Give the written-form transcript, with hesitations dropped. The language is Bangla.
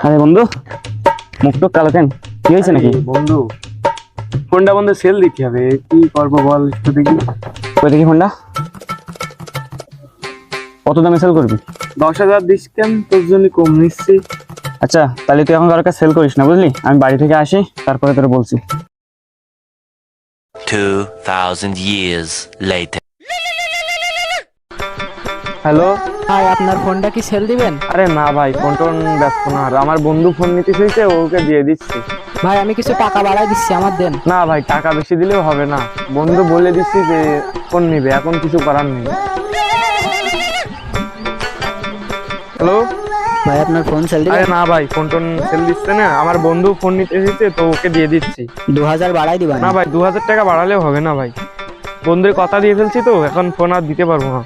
আরে বন্ধু, মুখ তো কালো কেন? কি হয়েছে নাকি? বন্ধু, ফোনটা বন্ধু সেল দিতে হবে, কি করবো বল একটু দেখি। কই দেখি ফোনটা, কত দামে সেল করবি? 10,000 দিস কেন? তোর জন্য কম নিচ্ছি। আচ্ছা তাহলে তুই এখন কারো কাছে সেল করিস না, বুঝলি? আমি বাড়ি থেকে আসি তারপরে তোর বলছি। 2000 years later. হ্যালো। ভাই আপনার ফোনটা কি সেল দিবেন? আরে না ভাই, ফোন টোন ব্যস্ত না, আর আমার বন্ধু ফোন নিতে চাইছে, ওকে দিয়ে দিচ্ছি। ভাই আমি কিছু টাকা বাড়াই দিচ্ছি, আমার দেন। না ভাই, টাকা বেশি দিলেও হবে না, বন্ধু বলে দিচ্ছি যে ফোন নিবে, এখন কিছু করার নেই। হ্যালো। ভাই আপনার ফোন সেল আরে দিবেন? না ভাই, ফোন টোন সেল দিচ্ছে না, আমার বন্ধু ফোন নিতে এসেছে তো ওকে দিয়ে দিচ্ছি। 2000 বাড়াই দিবেন? না ভাই, 2000 টাকা বাড়ালেও হবে না ভাই, বন্ধুর কথা দিয়ে ফেলছি তো, এখন ফোন আর দিতে পারবো না।